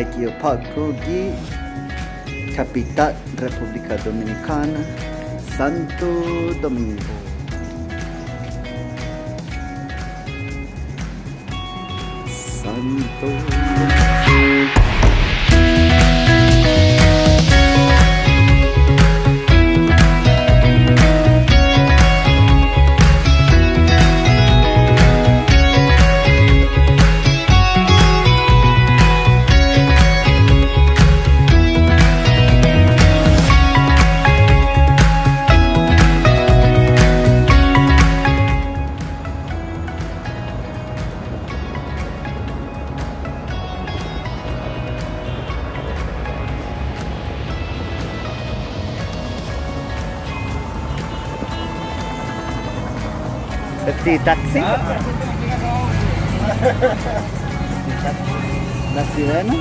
Arequipa-Coogui, capital República Dominicana, Santo Domingo. Santo Domingo. Este taxi. La sirena.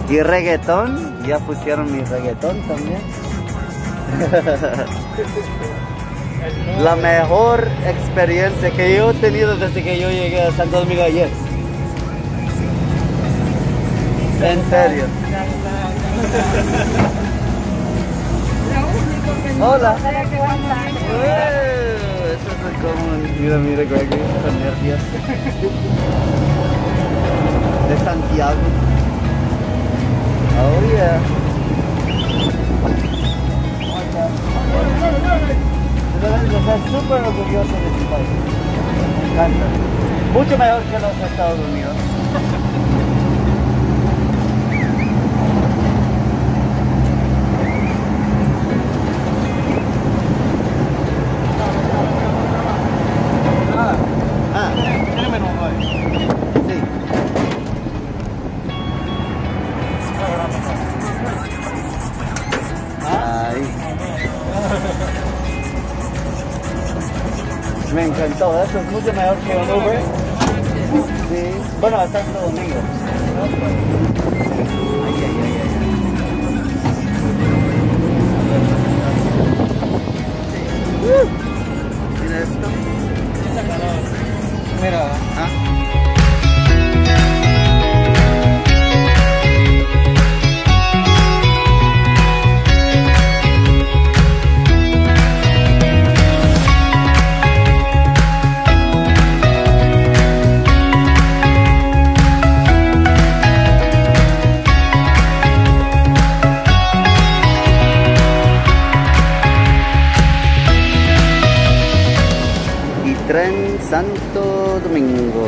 Y reggaetón, ya pusieron mi reggaetón también. La mejor experiencia que yo he tenido desde que yo llegué a Santo Domingo ayer. En serio. Hola. Eso es como, mira Gregory, con nervios. De Santiago. Oh yeah. Estoy súper orgulloso de este país. Me encanta. Mucho mejor que los Estados Unidos. Me encantó, eso es mucho mejor que un Uber. Sí, bueno, hasta Santo Domingo. Mira esto. Mira. Tren Santo Domingo.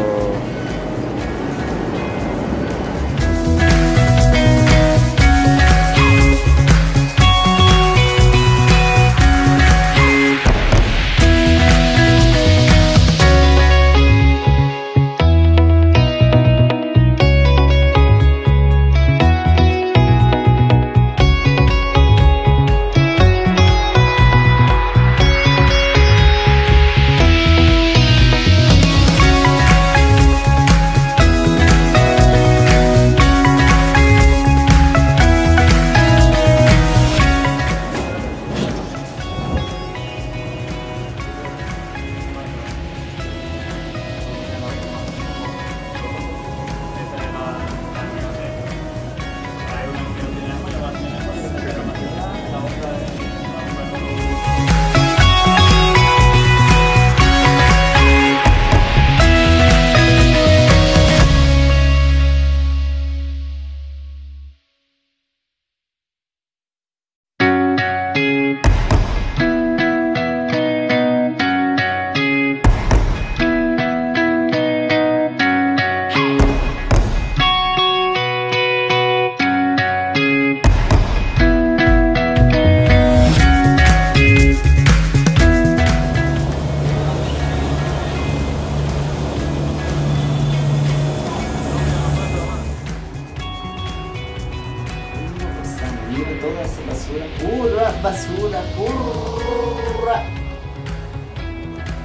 Toda esa basura, pura basura, pura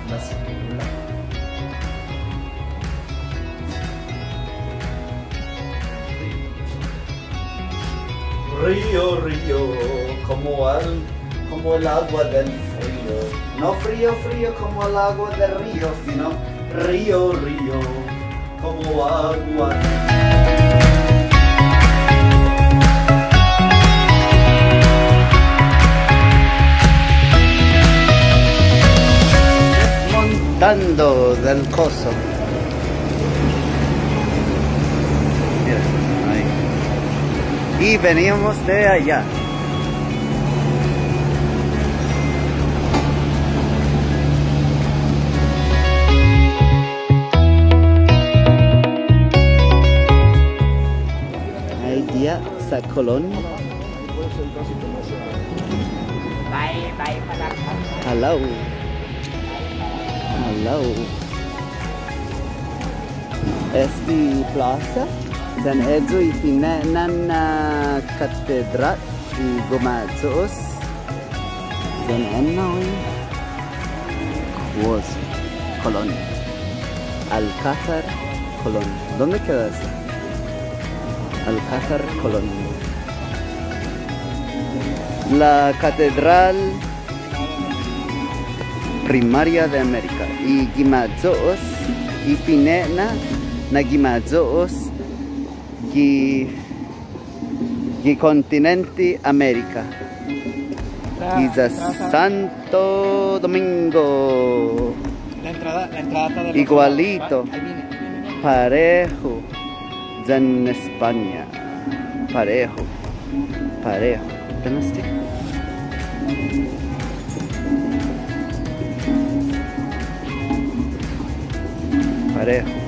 basura. Río, río, como el agua del frío. No frío, frío como el agua del río, sino río, río, como agua. Desmontando del coso. Mira, ahí. Y veníamos de allá. Sa Colón. Hello. Hello. Esti plaza dan edzo ifinan katedral y gomazos dan ennoy was Colón. Alcázar Colón. ¿Dónde queda eso? Alcázar Colón. La Catedral Primaria de América. Y Gimazoos, y Finena, na Gimazoos, y continente América. Y de Santo Domingo. La entrada está de igualito. Ahí viene. Parejo. En España. Parejo. ¿Tenés?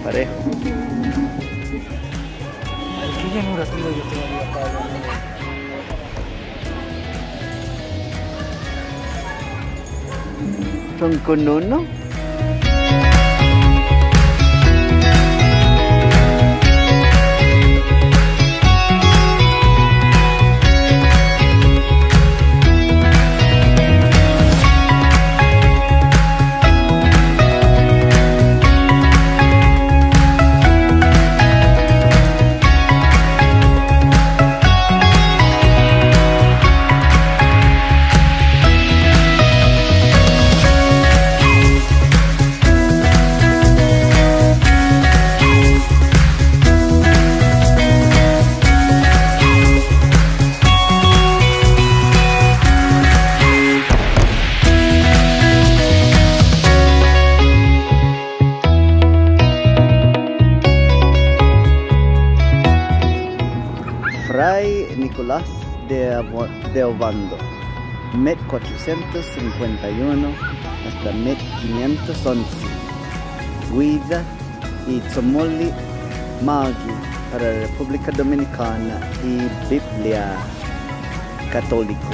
Parejo. ¿Qué llanura tuve yo todavía acá? ¿Son con uno? Fray Nicolás de Ovando, 1451 hasta 1511. Guida y Tzomoli Maggi para la República Dominicana y Biblia católico.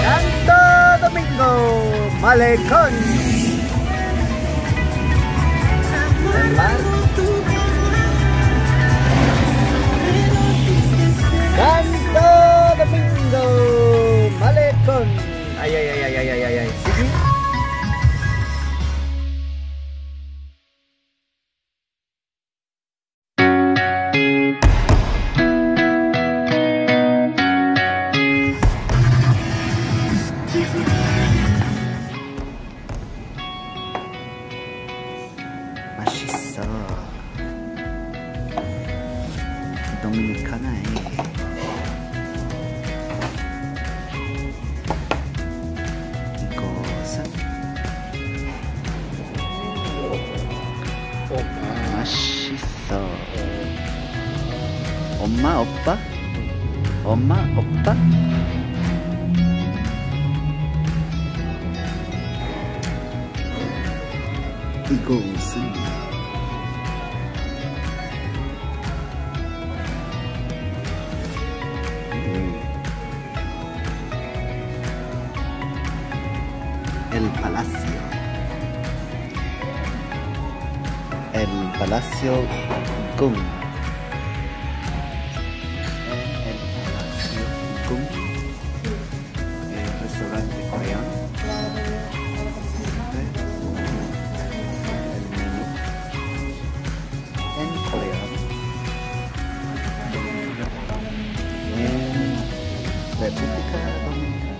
Santo Domingo, Malecón. Santo Domingo, Malecón. Ay. Sige. Masisa. Dominicana cosa. Masisa. Oma oppa. 이곳은 El Palacio Gung. El Palacio Gung, el restaurante coreano. El menú en coreano. República Dominicana.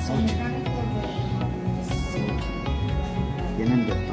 Sochi. Tienen de todo.